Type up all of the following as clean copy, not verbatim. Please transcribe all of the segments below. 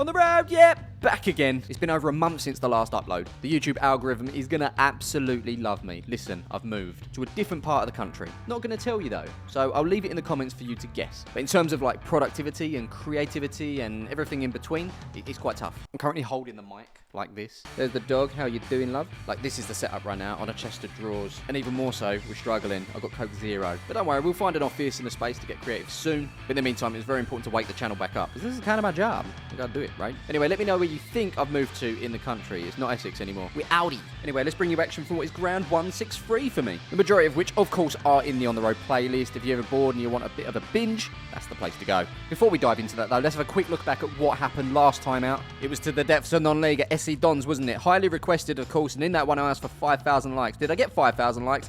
On the road, yep, back again. It's been over a month since the last upload. The YouTube algorithm is gonna absolutely love me. Listen, I've moved to a different part of the country. Not gonna tell you though, so I'll leave it in the comments for you to guess. But in terms of like productivity and creativity and everything in between, it's quite tough. I'm currently holding the mic like this. There's the dog, how you doing, love? Like this is the setup right now on a chest of drawers. And even more so, we're struggling. I've got Coke Zero. But don't worry, we'll find an office and a space to get creative soon. But in the meantime, it's very important to wake the channel back up, because this is kind of my job. I gotta do it, right? Anyway, let me know where you think I've moved to in the country. It's not Essex anymore. We're Audi. Anyway, let's bring you action from what is ground 163 for me. The majority of which, of course, are in the On The Road playlist. If you're ever bored and you want a bit of a binge, that's the place to go. Before we dive into that, though, let's have a quick look back at what happened last time out. It was to the depths of non-league at SC Dons, wasn't it? Highly requested, of course, and in that one I asked for 5,000 likes. Did I get 5,000 likes?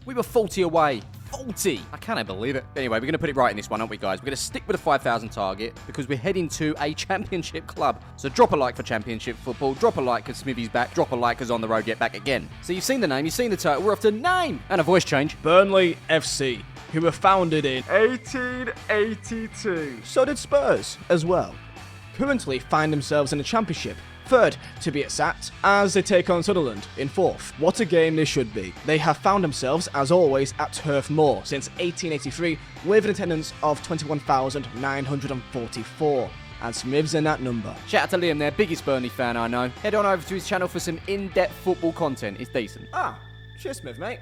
We were 40 away. 40! I cannot believe it. Anyway, we're going to put it right in this one, aren't we, guys? We're going to stick with the 5,000 target because we're heading to a championship club. So drop a like for championship football. Drop a like because Smivy's back. Drop a like because On The Road yet back again. So you've seen the name, you've seen the title. We're off to name and a voice change. Burnley FC, who were founded in 1882. So did Spurs as well. Currently find themselves in the championship. Third, to be exact, as they take on Sunderland in fourth. What a game this should be. They have found themselves, as always, at Turf Moor since 1883 with an attendance of 21,944. And Smiv's in that number. Shout out to Liam there, biggest Burnley fan I know. Head on over to his channel for some in-depth football content. It's decent. Cheers Smiv, mate.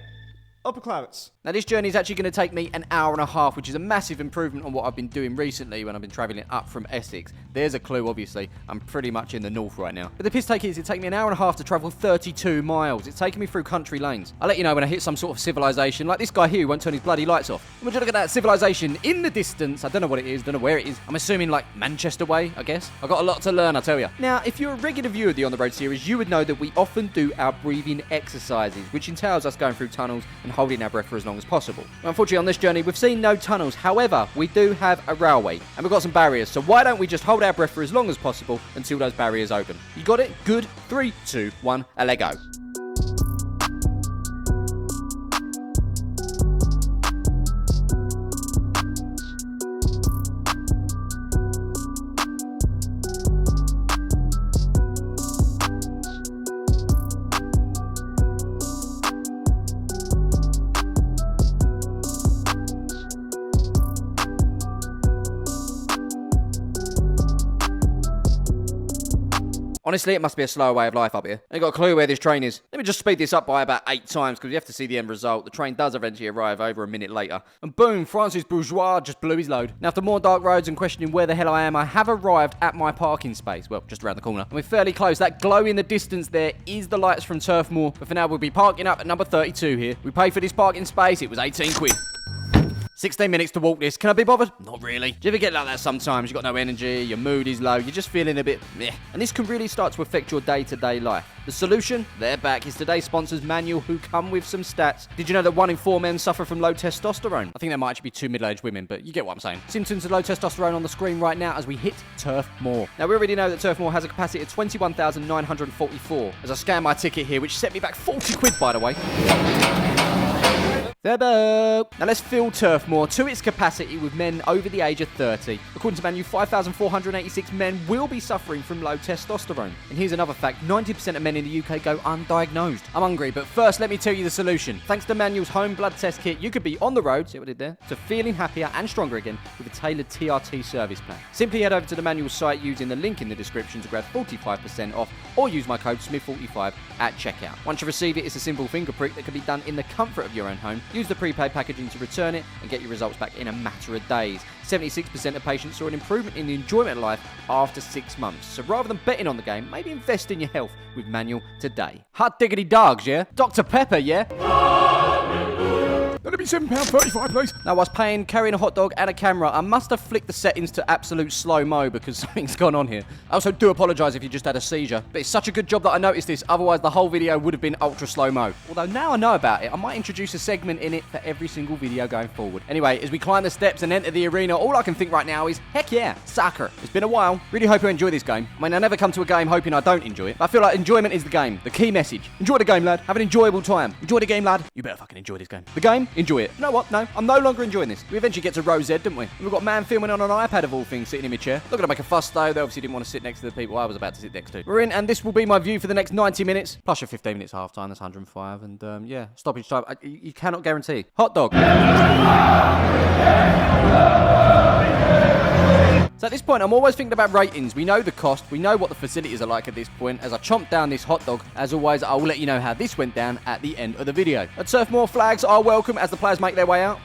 Upper clouds. Now this journey is actually going to take me an hour and a half, which is a massive improvement on what I've been doing recently when I've been travelling up from Essex. There's a clue, obviously. I'm pretty much in the north right now. But the piss take is it takes me an hour and a half to travel 32 miles. It's taking me through country lanes. I'll let you know when I hit some sort of civilization, like this guy here who won't turn his bloody lights off. And would you look at that civilization in the distance? I don't know what it is, don't know where it is. I'm assuming like Manchester way, I guess. I've got a lot to learn, I tell you. Now, if you're a regular viewer of the On The Road series, you would know that we often do our breathing exercises, which entails us going through tunnels and holding our breath for as long as possible. Unfortunately, on this journey, we've seen no tunnels. However, we do have a railway, and we've got some barriers. So why don't we just hold our breath for as long as possible until those barriers open? You got it? Good. 3, 2, 1, a let go. Honestly, it must be a slower way of life up here. I ain't got a clue where this train is. Let me just speed this up by about 8 times because you have to see the end result. The train does eventually arrive over a minute later. And boom, Francis Bourgeois just blew his load. Now, after more dark roads and questioning where the hell I am, I have arrived at my parking space. Well, just around the corner. And we're fairly close. That glow in the distance there is the lights from Turf Moor. But for now, we'll be parking up at number 32 here. We paid for this parking space. It was 18 quid. 16 minutes to walk this. Can I be bothered? Not really. Do you ever get like that sometimes? You've got no energy, your mood is low, you're just feeling a bit meh. And this can really start to affect your day-to-day life. The solution? They're back. Is today's sponsors, Manual, who come with some stats. Did you know that 1 in 4 men suffer from low testosterone? I think that might actually be 2 middle-aged women, but you get what I'm saying. Symptoms of low testosterone on the screen right now as we hit Turf Moor. Now, we already know that Turf Moor has a capacity of 21,944. As I scan my ticket here, which set me back 40 quid, by the way. Now let's fill Turf Moor to its capacity with men over the age of 30. According to Manu, 5,486 men will be suffering from low testosterone. And here's another fact, 90% of men in the UK go undiagnosed. I'm hungry, but first let me tell you the solution. Thanks to Manual's home blood test kit, you could be on the road, see what I did there, to feeling happier and stronger again with a tailored TRT service plan. Simply head over to the Manual site using the link in the description to grab 45% off or use my code SMIF45 at checkout. Once you receive it, it's a simple finger prick that can be done in the comfort of your own home. Use the prepaid packaging to return it and get your results back in a matter of days. 76% of patients saw an improvement in the enjoyment of life after 6 months. So rather than betting on the game, maybe invest in your health with Manual today. Hot diggity dogs, yeah? Dr. Pepper, yeah? That'll be £7.35, please. Now, whilst carrying a hot dog and a camera, I must have flicked the settings to absolute slow-mo because something's gone on here. I also do apologise if you just had a seizure, but it's such a good job that I noticed this, otherwise the whole video would have been ultra slow-mo. Although now I know about it, I might introduce a segment in it for every single video going forward. Anyway, as we climb the steps and enter the arena, all I can think right now is, heck yeah, soccer. It's been a while. Really hope you enjoy this game. I mean, I never come to a game hoping I don't enjoy it, but I feel like enjoyment is the game, the key message. Enjoy the game, lad. Have an enjoyable time. Enjoy the game, lad. You better fucking enjoy this game. The game? enjoy it. You know what? No, I'm no longer enjoying this. We eventually get to row Z, didn't we? And we've got a man filming on an iPad of all things sitting in my chair. Not going to make a fuss though. They obviously didn't want to sit next to the people I was about to sit next to. We're in, and this will be my view for the next 90 minutes. Plus your 15 minutes half time, that's 105. And yeah, stoppage time. You cannot guarantee. Hot dog. So at this point, I'm always thinking about ratings. We know the cost. We know what the facilities are like at this point. As I chomp down this hot dog, as always, I will let you know how this went down at the end of the video. At Turf Moor, flags are welcome as the players make their way out.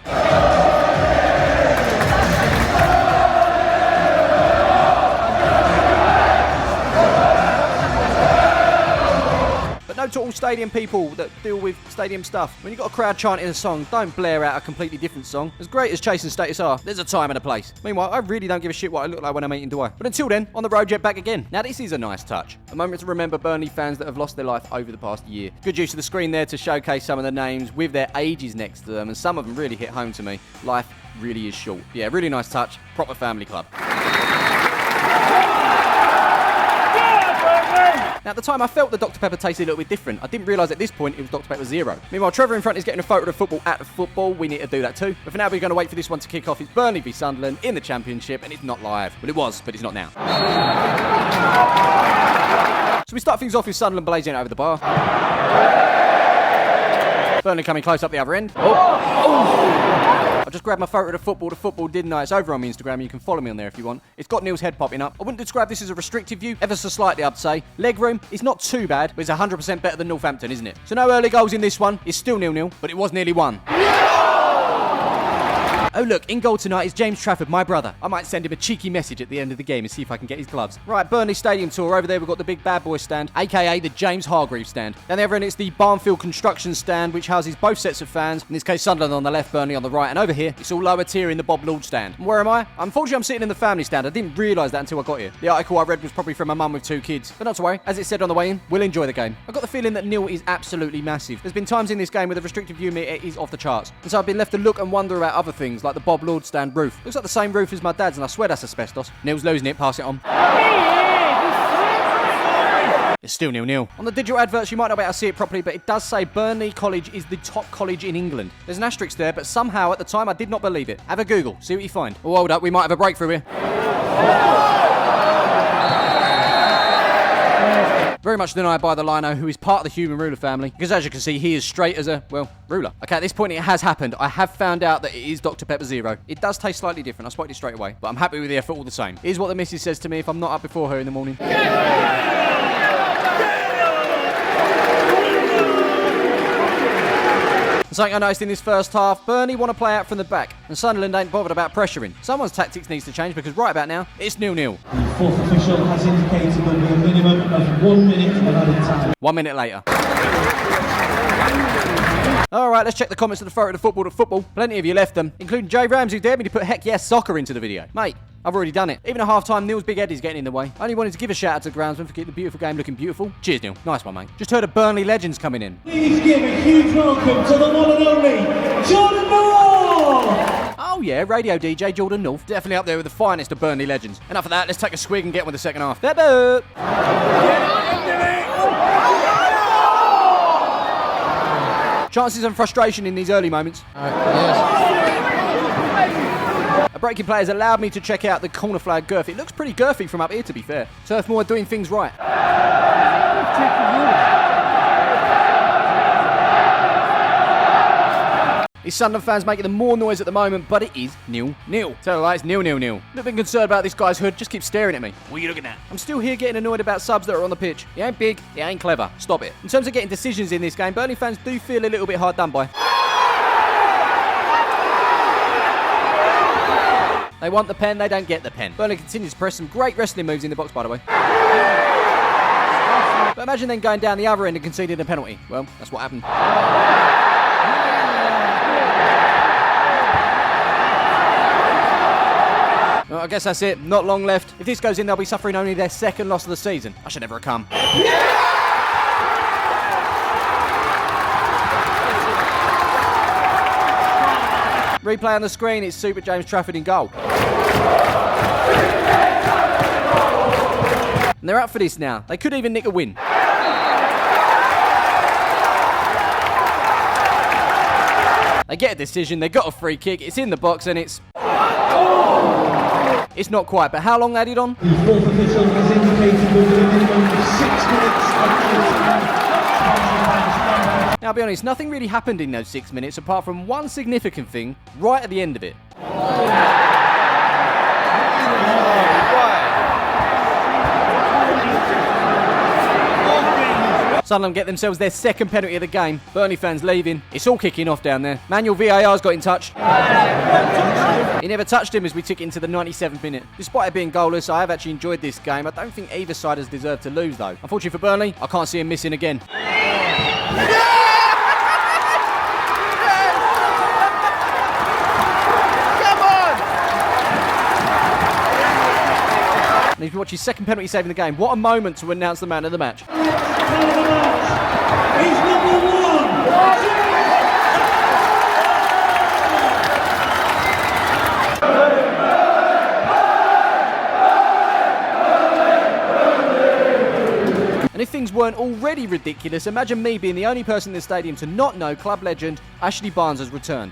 No to all stadium people that deal with stadium stuff. When you've got a crowd chanting a song, don't blare out a completely different song. As great as Chase and Status are, there's a time and a place. Meanwhile, I really don't give a shit what I look like when I'm eating, do I? But until then, on the road jet back again. Now this is a nice touch. A moment to remember Burnley fans that have lost their life over the past year. Good use of the screen there to showcase some of the names with their ages next to them, and some of them really hit home to me. Life really is short. Yeah, really nice touch. Proper family club. Now, at the time, I felt the Dr. Pepper tasted a little bit different. I didn't realise at this point it was Dr. Pepper Zero. Meanwhile, Trevor in front is getting a photo of football at the football. We need to do that too. But for now, we're going to wait for this one to kick off. It's Burnley v Sunderland in the Championship, and it's not live. Well, it was, but it's not now. So we start things off with Sunderland blazing over the bar. Burnley coming close up the other end. I just grabbed my photo of the football, didn't I? It's over on my Instagram. You can follow me on there if you want. It's got Neil's head popping up. I wouldn't describe this as a restricted view, ever so slightly, I'd say. Leg room is not too bad, but it's 100% better than Northampton, isn't it? So no early goals in this one. It's still 0-0, but it was nearly 1. Oh look, in goal tonight is James Trafford, my brother. I might send him a cheeky message at the end of the game and see if I can get his gloves. Right, Burnley Stadium tour. Over there we've got the big bad boy stand, aka the James Hargreaves stand. Down the other end it's the Barnfield Construction stand, which houses both sets of fans. In this case Sunderland on the left, Burnley on the right, and over here it's all lower tier in the Bob Lord stand. And where am I? Unfortunately I'm sitting in the family stand. I didn't realise that until I got here. The article I read was probably from a mum with 2 kids. But not to worry, as it said on the way in, we'll enjoy the game. I've got the feeling that Neil is absolutely massive. There's been times in this game where the restricted view meter is off the charts. And so I've been left to look and wonder about other things, like the Bob Lord stand roof. Looks like the same roof as my dad's, and I swear that's asbestos. Neil's losing it, pass it on. It's still 0-0. On the digital adverts, you might not be able to see it properly, but it does say Burnley College is the top college in England. There's an asterisk there, but somehow at the time I did not believe it. Have a Google, see what you find. Oh, hold up, we might have a breakthrough here. Very much denied by the lino, who is part of the human ruler family, because as you can see, he is straight as a, well, ruler. Okay, at this point it has happened. I have found out that it is Dr. Pepper Zero. It does taste slightly different. I spotted it straight away, but I'm happy with the effort all the same. Here's what the missus says to me if I'm not up before her in the morning. Something I noticed in this first half, Burnley want to play out from the back, and Sunderland ain't bothered about pressuring. Someone's tactics needs to change, because right about now, it's 0-0. The fourth official has indicated there will be a minimum of 1 minute of added time. 1 minute later. Alright, let's check the comments of the photo of the football. Plenty of you left them, including Jay Rams, who dared me to put heck yes soccer into the video. Mate, I've already done it. Even at half-time, Neil's big head is getting in the way. I only wanted to give a shout out to the groundsman for keeping the beautiful game looking beautiful. Cheers, Neil. Nice one, mate. Just heard of Burnley legends coming in. Please give a huge welcome to the one and only Jordan Moore! Oh yeah, radio DJ Jordan North. Definitely up there with the finest of Burnley legends. Enough of that, let's take a swig and get on with the second half. Chances and frustration in these early moments. A break in play has allowed me to check out the corner flag girth. It looks pretty girthy from up here, to be fair. Turf Moor doing things right. These Sunderland fans making the more noise at the moment, but it is 0-0. Tell the lights, 0-0. Not been concerned about this guy's hood, just keep staring at me. What are you looking at? I'm still here getting annoyed about subs that are on the pitch. He ain't big, he ain't clever. Stop it. In terms of getting decisions in this game, Burnley fans do feel a little bit hard done by. They want the pen, they don't get the pen. Burnley continues to press some great wrestling moves in the box, by the way. But imagine then going down the other end and conceding a penalty. Well, that's what happened. Well, I guess that's it. Not long left. If this goes in, they'll be suffering only their second loss of the season. I should never have come. Replay on the screen, it's Super James Trafford in goal. And they're up for this now. They could even nick a win. They get a decision, they got a free kick, it's in the box, and it's not quite, but how long added on? The fourth official has indicated we'll do a minimum of 6 minutes of Now, I'll be honest, nothing really happened in those 6 minutes apart from one significant thing right at the end of it. Sunderland get themselves their second penalty of the game. Burnley fans leaving. It's all kicking off down there. Manual VAR's got in touch. He never touched him as we took it into the 97th minute. Despite it being goalless, I have actually enjoyed this game. I don't think either side has deserved to lose, though. Unfortunately for Burnley, I can't see him missing again. And if you watch his second penalty save in the game, what a moment to announce the man of the match. He's number 1. And if things weren't already ridiculous, imagine me being the only person in the stadium to not know club legend Ashley Barnes has returned.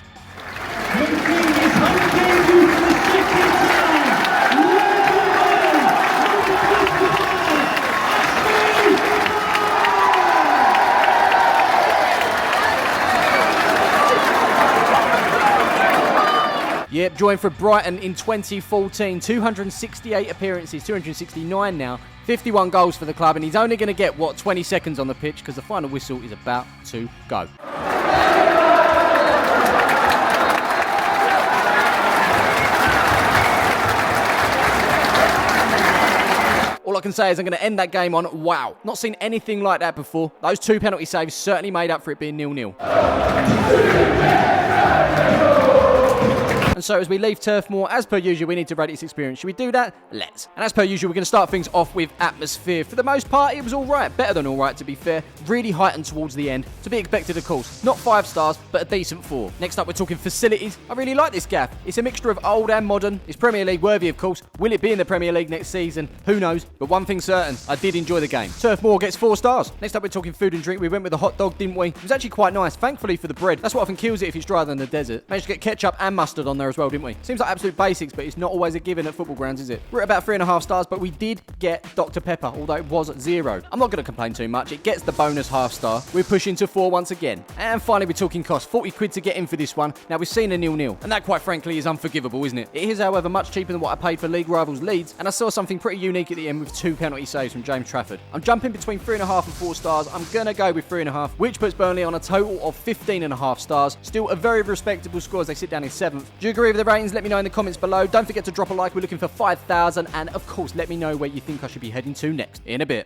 Yep, joined for Brighton in 2014. 268 appearances, 269 now. 51 goals for the club, and he's only going to get, 20 seconds on the pitch because the final whistle is about to go. All I can say is I'm going to end that game on wow. Not seen anything like that before. Those 2 penalty saves certainly made up for it being 0-0. And so as we leave Turf Moor, as per usual, we need to rate its experience. Should we do that? Let's. And as per usual, we're going to start things off with atmosphere. For the most part, it was all right. Better than all right, to be fair. Really heightened towards the end. To be expected, of course. Not 5 stars, but a decent 4. Next up, we're talking facilities. I really like this gaff. It's a mixture of old and modern. It's Premier League worthy, of course. Will it be in the Premier League next season? Who knows? But one thing's certain, I did enjoy the game. Turf Moor gets 4 stars. Next up, we're talking food and drink. We went with a hot dog, didn't we? It was actually quite nice. Thankfully for the bread. That's what often kills it if it's drier than the desert. Managed to get ketchup and mustard on there as well, didn't we? Seems like absolute basics, but it's not always a given at football grounds, is it? We're at about 3.5 stars, but we did get Dr. Pepper, although it was 0. I'm not going to complain too much. It gets the bonus half star. We're pushing to 4 once again. And finally, we're talking cost. 40 quid to get in for this one. Now, we've seen a 0-0, and that, quite frankly, is unforgivable, isn't it? It is, however, much cheaper than what I paid for league rivals Leeds, and I saw something pretty unique at the end with 2 penalty saves from James Trafford. I'm jumping between 3.5 and 4 stars. I'm going to go with 3.5, which puts Burnley on a total of 15.5 stars. Still a very respectable score as they sit down in 7th. Do you agree with the ratings? Let me know in the comments below. Don't forget to drop a like. We're looking for 5,000, and of course, let me know where you think I should be heading to next. In a bit.